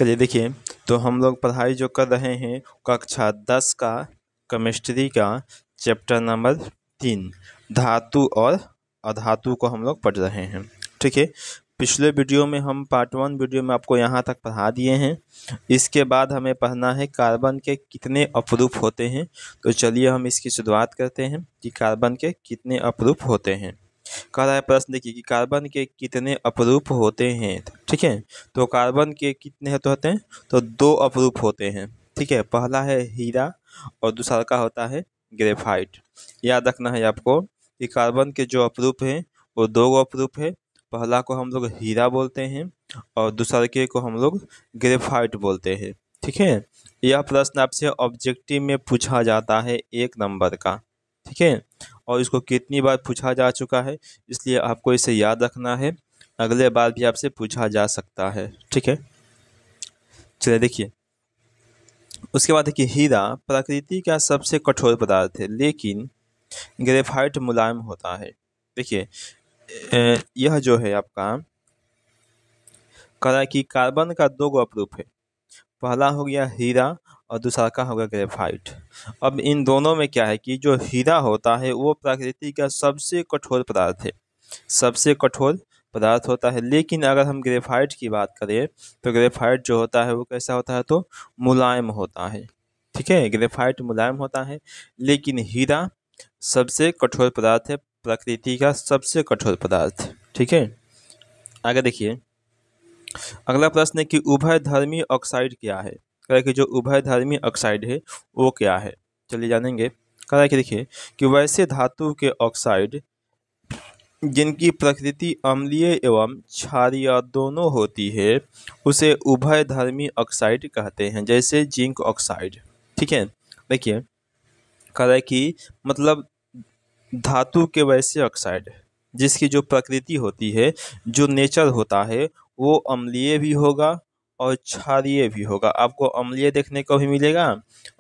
चलिए देखिए, तो हम लोग पढ़ाई जो कर रहे हैं कक्षा 10 का केमिस्ट्री का चैप्टर नंबर 3 धातु और अधातु को हम लोग पढ़ रहे हैं। ठीक है, पिछले वीडियो में हम पार्ट 1 वीडियो में आपको यहाँ तक पढ़ा दिए हैं। इसके बाद हमें पढ़ना है कार्बन के कितने अपरूप होते हैं। तो चलिए हम इसकी शुरुआत करते हैं कि कार्बन के कितने अपरूप होते हैं। कह रहा है प्रश्न देखिए कि कार्बन के कितने अपरूप होते हैं। ठीक है, तो कार्बन के कितने होते हैं, तो 2 अपरूप होते हैं। ठीक है, पहला है हीरा और दूसरा का होता है ग्रेफाइट। याद रखना है आपको कि कार्बन के जो अपरूप हैं वो 2 अपरूप है। पहला को हम लोग हीरा बोलते हैं और दूसरे के को हम लोग ग्रेफाइट बोलते हैं। ठीक है, यह प्रश्न आपसे ऑब्जेक्टिव में पूछा जाता है 1 नंबर का। ठीक है, और इसको कितनी बार पूछा जा चुका है, इसलिए आपको इसे याद रखना है, अगले बार भी आपसे पूछा जा सकता है। ठीक है, चलिए देखिए, उसके बाद देखिए हीरा प्रकृति का सबसे कठोर पदार्थ है, लेकिन ग्रेफाइट मुलायम होता है। देखिए यह जो है आपका कह रहा है कि कार्बन का 2 अपरूप है, पहला हो गया हीरा और दूसरा का होगा ग्रेफाइट। अब इन दोनों में क्या है कि जो हीरा होता है वो प्रकृति का सबसे कठोर पदार्थ है, सबसे कठोर पदार्थ होता है। लेकिन अगर हम ग्रेफाइट की बात करें तो ग्रेफाइट जो होता है वो कैसा होता है, तो मुलायम होता है। ठीक है, ग्रेफाइट मुलायम होता है, लेकिन हीरा सबसे कठोर पदार्थ है, प्रकृति का सबसे कठोर पदार्थ। ठीक है, आगे देखिए, अगला प्रश्न है कि उभयधर्मी ऑक्साइड क्या है। कह कि जो उभयधर्मी ऑक्साइड है वो क्या है, चलिए जानेंगे। कह रहा है कि देखिए कि वैसे धातु के ऑक्साइड जिनकी प्रकृति अम्लीय एवं क्षारीय दोनों होती है उसे उभयधर्मी ऑक्साइड कहते हैं, जैसे जिंक ऑक्साइड। ठीक है, देखिए कह रहा है कि मतलब धातु के वैसे ऑक्साइड जिसकी जो प्रकृति होती है, जो नेचर होता है, वो अम्लीय भी होगा और क्षारीय भी होगा। आपको अम्लीय देखने को भी मिलेगा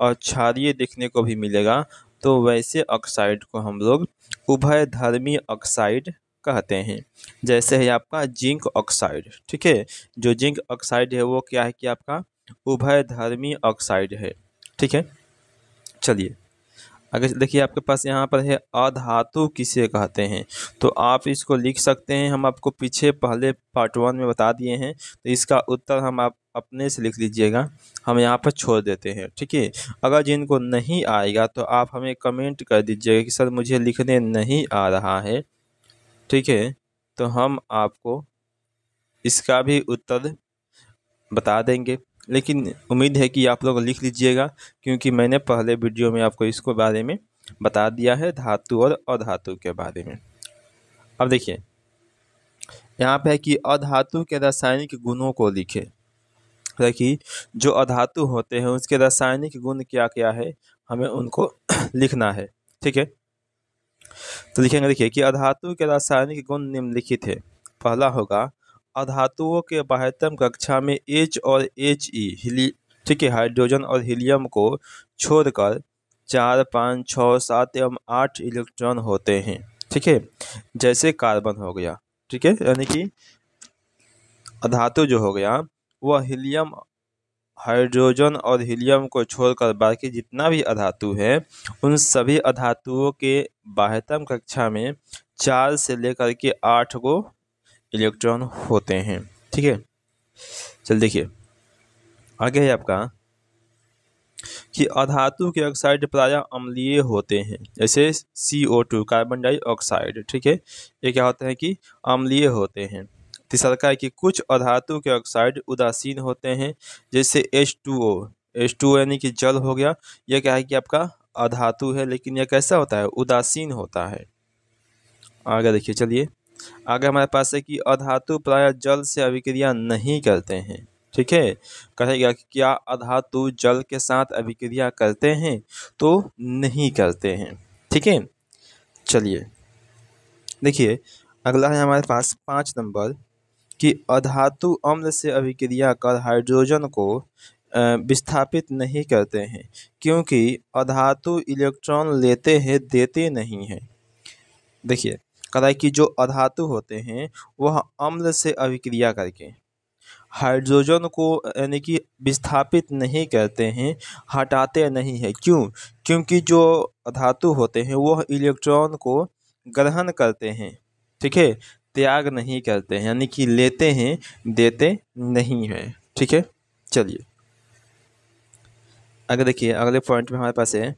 और क्षारीय देखने को भी मिलेगा। तो वैसे ऑक्साइड को हम लोग उभयधर्मी ऑक्साइड कहते हैं, जैसे है आपका जिंक ऑक्साइड। ठीक है, जो जिंक ऑक्साइड है वो क्या है कि आपका उभयधर्मी ऑक्साइड है। ठीक है, चलिए आगे देखिए, आपके पास यहाँ पर है अधातु किसे कहते हैं। तो आप इसको लिख सकते हैं, हम आपको पीछे पहले पार्ट 1 में बता दिए हैं, तो इसका उत्तर हम आप अपने से लिख लीजिएगा, हम यहाँ पर छोड़ देते हैं। ठीक है, अगर जिनको नहीं आएगा तो आप हमें कमेंट कर दीजिएगा कि सर मुझे लिखने नहीं आ रहा है। ठीक है, तो हम आपको इसका भी उत्तर बता देंगे, लेकिन उम्मीद है कि आप लोग लिख लीजिएगा, क्योंकि मैंने पहले वीडियो में आपको इसको बारे में बता दिया है, धातु और अधातु के बारे में। अब देखिए यहाँ पे है कि अधातु के रासायनिक गुणों को लिखें। कि जो अधातु होते हैं उसके रासायनिक गुण क्या क्या है, हमें उनको लिखना है। ठीक है, तो लिखेंगे, देखिए कि अधातु के रासायनिक गुण निम्नलिखित है। पहला होगा अधातुओं के बाह्यतम कक्षा में H और He ठीक है, हाइड्रोजन और हीलियम को छोड़कर 4, 5, 6, 7 एवं 8 इलेक्ट्रॉन होते हैं। ठीक है, जैसे कार्बन हो गया। ठीक है, यानी कि अधातु जो हो गया वह हीलियम, हाइड्रोजन और हीलियम को छोड़कर बाकी जितना भी अधातु है उन सभी अधातुओं के बाह्यतम कक्षा में 4 से लेकर के 8 को इलेक्ट्रॉन होते हैं। ठीक है, चल देखिए आगे है आपका कि अधातु के ऑक्साइड प्रायः अम्लीय होते हैं, जैसे CO2 कार्बन डाइऑक्साइड। ठीक है, ये क्या होते हैं कि अम्लीय होते हैं। तीसरा का है कि कुछ अधातु के ऑक्साइड उदासीन होते हैं, जैसे H2O यानी कि जल हो गया। यह क्या है कि आपका अधातु है, लेकिन यह कैसा होता है, उदासीन होता है। आगे देखिए, चलिए आगे हमारे पास है कि अधातु प्रायः जल से अभिक्रिया नहीं करते हैं। ठीक है, कहेगा कि क्या अधातु जल के साथ अभिक्रिया करते हैं, तो नहीं करते हैं। ठीक है, चलिए देखिए अगला है हमारे पास 5 नंबर कि अधातु अम्ल से अभिक्रिया कर हाइड्रोजन को विस्थापित नहीं करते हैं, क्योंकि अधातु इलेक्ट्रॉन लेते हैं, देते नहीं हैं। देखिए कह रहा है कि जो अधातु होते हैं वह अम्ल से अभिक्रिया करके हाइड्रोजन को यानी कि विस्थापित नहीं करते हैं, हटाते नहीं हैं। क्यों? क्योंकि जो धातु होते हैं वो इलेक्ट्रॉन को ग्रहण करते हैं, ठीक है, त्याग नहीं करते हैं, यानी कि लेते हैं, देते नहीं हैं। ठीक है, चलिए अगर देखिए अगले पॉइंट में हमारे पास है,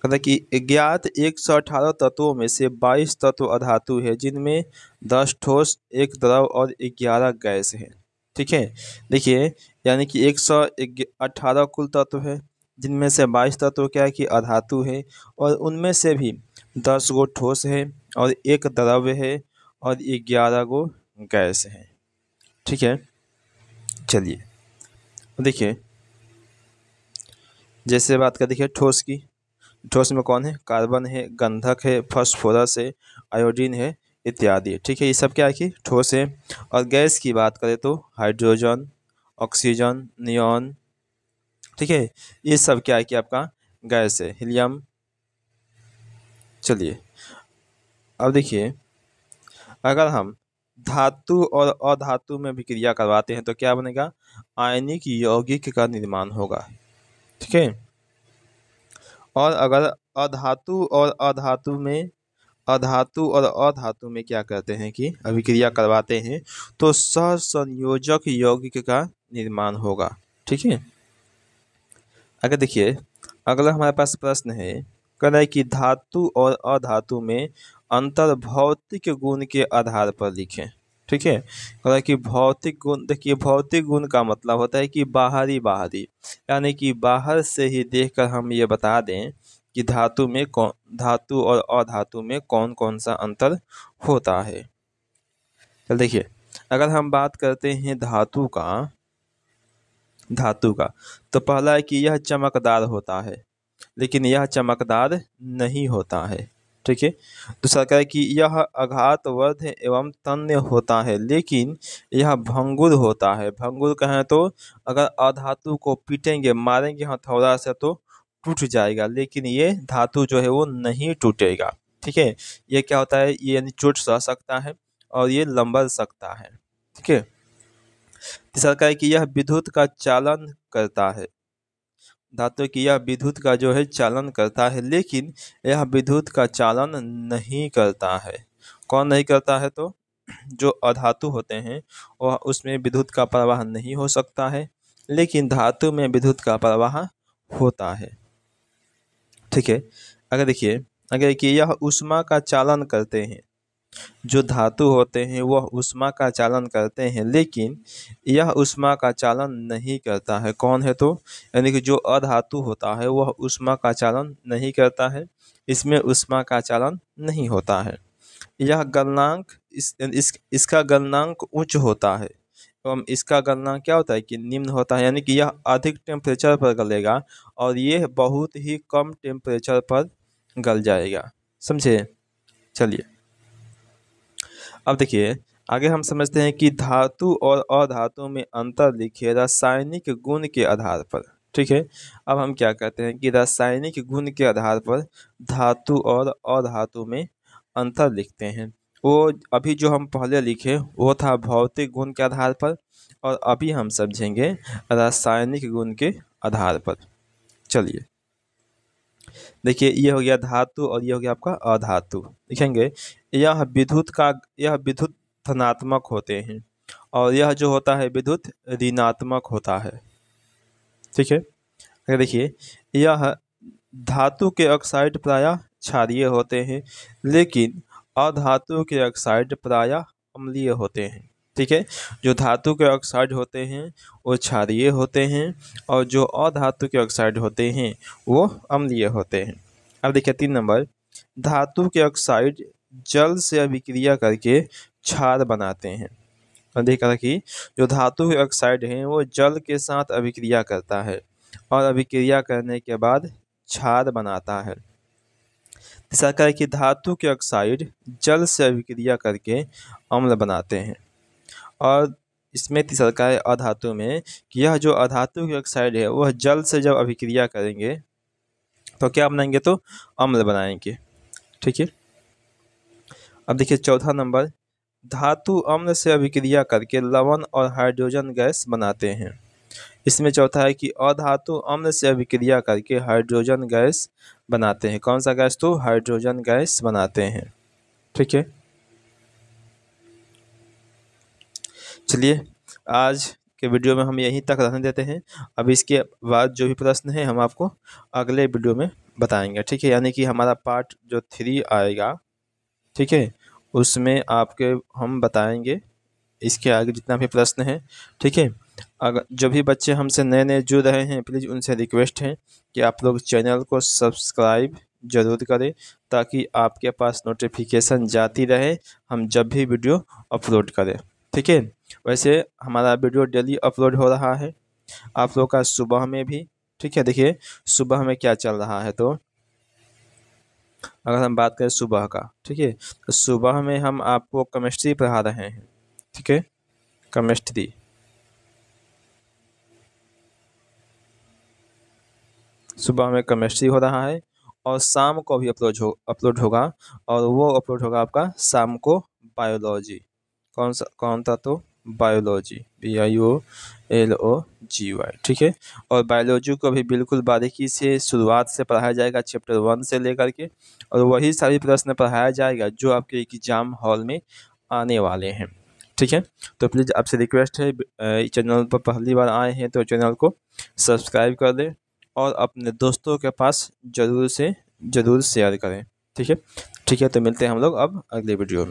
कहता कि ज्ञात 118 तत्वों में से 22 तत्व अधातु है, जिनमें 10 ठोस, 1 द्रव और 11 गैस है। ठीक है, देखिए यानी कि 118 कुल तत्व है, जिनमें से 22 तत्व क्या है कि अधातु है, और उनमें से भी 10 गो ठोस है और 1 द्रव्य है और 11 गो गैस है। ठीक है, चलिए देखिए जैसे बात कर देखिए ठोस की, ठोस में कौन है? कार्बन है, गंधक है, फास्फोरस है, आयोडीन है इत्यादि। ठीक है, ये सब क्या है कि ठोस है। और गैस की बात करें तो हाइड्रोजन, ऑक्सीजन, नियॉन, ठीक है, ये सब क्या है कि आपका गैस है, हीलियम। चलिए अब देखिए अगर हम धातु और अधातु में विक्रिया करवाते हैं तो क्या बनेगा? आयनिक यौगिक का निर्माण होगा। ठीक है, और अगर अधातु और अधातु में क्या करते हैं कि अभिक्रिया करवाते हैं तो सहसंयोजक यौगिक का निर्माण होगा। ठीक है, अगर देखिए अगला हमारे पास प्रश्न है, कह रहा है कि धातु और अधातु में अंतर भौतिक गुण के आधार पर लिखें। ठीक है, कह रहा है कि भौतिक गुण, देखिए भौतिक गुण का मतलब होता है कि बाहरी यानी कि बाहर से ही देखकर हम ये बता दें कि धातु और अधातु में कौन कौन सा अंतर होता है। तो देखिए अगर हम बात करते हैं धातु का तो पहला है कि यह चमकदार होता है, लेकिन यह चमकदार नहीं होता है। ठीक है, दूसरा क्या है कि यह आघातवर्ध एवं तन्य होता है, लेकिन यह भंगुर होता है। भंगुर कहें तो अगर अधातु को पीटेंगे, मारेंगे हथौड़ा से तो टूट जाएगा, लेकिन ये धातु जो है वो नहीं टूटेगा। ठीक है, ये क्या होता है, ये यानी चोट सह सकता है और ये लंबल सकता है। ठीक है, तीसरा क्या है कि यह विद्युत का चालन करता है। धातु की यह विद्युत का जो है चालन करता है, लेकिन यह विद्युत का चालन नहीं करता है। कौन नहीं करता है? तो जो अधातु होते हैं वह उसमें विद्युत का प्रवाह नहीं हो सकता है, लेकिन धातु में विद्युत का प्रवाह होता है। ठीक है, अगर देखिए अगर कि यह ऊष्मा का चालन करते हैं, जो धातु होते हैं वह ऊष्मा का चालन करते हैं, लेकिन यह ऊष्मा का चालन नहीं करता है। कौन है? तो यानी कि जो अधातु होता है वह ऊष्मा का चालन नहीं करता है, इसमें ऊष्मा का चालन नहीं होता है। यह गलनांक इसका गलनांक उच्च होता है एवं इसका गलनांक क्या होता है कि निम्न होता है, यानी कि यह अधिक टेम्परेचर पर गलेगा और ये बहुत ही कम टेम्परेचर पर गल जाएगा। समझे? चलिए अब देखिए आगे हम समझते हैं कि धातु और अधातु में अंतर लिखिए रासायनिक गुण के आधार पर। ठीक है, अब हम क्या कहते हैं कि रासायनिक गुण के आधार पर धातु और अधातु में अंतर लिखते हैं। वो अभी जो हम पहले लिखे वो था भौतिक गुण के आधार पर, और अभी हम समझेंगे रासायनिक गुण के आधार पर। चलिए देखिए ये हो गया धातु और ये हो गया आपका अधातु। लिखेंगे यह विद्युत धनात्मक होते हैं और यह जो होता है विद्युत ऋणात्मक होता है। ठीक है, अगर देखिए यह धातु के ऑक्साइड प्रायः क्षारीय होते हैं, लेकिन अधातु के ऑक्साइड प्रायः अम्लीय होते हैं। ठीक है, जो धातु के ऑक्साइड होते हैं वो क्षारीय होते हैं और जो अधातु के ऑक्साइड होते हैं वो अम्लीय होते हैं। अब देखिए 3 नंबर, धातु के ऑक्साइड जल से अभिक्रिया करके क्षार बनाते हैं। देखा कि जो धातु के ऑक्साइड हैं वो जल के साथ अभिक्रिया करता है और अभिक्रिया करने के बाद क्षार बनाता है। तीसरा क्या है कि धातु के ऑक्साइड जल से अभिक्रिया करके अम्ल बनाते हैं। और इसमें तीसरा क्या है अधातु में कि यह जो अधातु के ऑक्साइड है वह जल से जब अभिक्रिया करेंगे तो क्या बनाएंगे? तो अम्ल बनाएंगे। ठीक है, अब देखिए चौथा नंबर, धातु अम्ल से अभिक्रिया करके लवण और हाइड्रोजन गैस बनाते हैं। इसमें चौथा है कि अधातु अम्ल से अभिक्रिया करके हाइड्रोजन गैस बनाते हैं। कौन सा गैस? तो हाइड्रोजन गैस बनाते हैं। ठीक है, चलिए आज के वीडियो में हम यहीं तक रहने देते हैं। अब इसके बाद जो भी प्रश्न है हम आपको अगले वीडियो में बताएंगे। ठीक है, यानी कि हमारा पार्ट जो 3 आएगा, ठीक है, उसमें आपके हम बताएंगे इसके आगे जितना भी प्रश्न है। ठीक है, अगर जो भी बच्चे हमसे नए नए जुड़ रहे हैं, प्लीज़ उनसे रिक्वेस्ट है कि आप लोग चैनल को सब्सक्राइब जरूर करें, ताकि आपके पास नोटिफिकेशन जाती रहे हम जब भी वीडियो अपलोड करें। ठीक है, वैसे हमारा वीडियो डेली अपलोड हो रहा है आप लोग का सुबह में भी। ठीक है, देखिए सुबह में क्या चल रहा है, तो अगर हम बात करें सुबह का, ठीक है, तो सुबह में हम आपको केमिस्ट्री पढ़ा रहे हैं। ठीक है, केमिस्ट्री सुबह में केमिस्ट्री हो रहा है, और शाम को भी अपलोड होगा, और वो अपलोड होगा आपका शाम को बायोलॉजी। कौन था? तो बायोलॉजी, BIOLOGY। ठीक है, और बायोलॉजी को भी बिल्कुल बारीकी से शुरुआत से पढ़ाया जाएगा, चैप्टर 1 से लेकर के, और वही सारी प्रश्न पढ़ाया जाएगा जो आपके एग्जाम हॉल में आने वाले हैं। ठीक है, तो प्लीज़ आपसे रिक्वेस्ट है, चैनल पर पहली बार आए हैं तो चैनल को सब्सक्राइब कर दें और अपने दोस्तों के पास ज़रूर शेयर करें। ठीक है, तो मिलते हैं हम लोग अब अगले वीडियो में।